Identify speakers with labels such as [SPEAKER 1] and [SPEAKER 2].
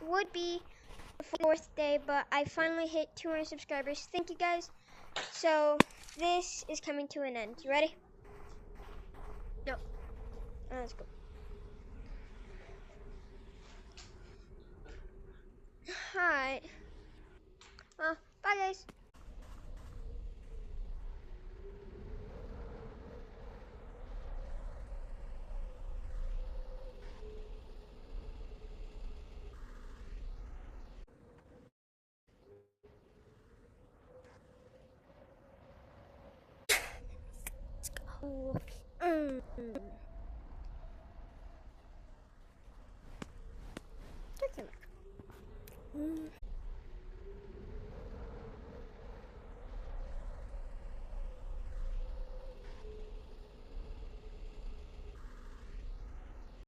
[SPEAKER 1] would be the 4th day, but I finally hit 200 subscribers. Thank you guys. So this is coming to an end. You ready? No. Let's go. Alright. Well, bye guys. Let's go.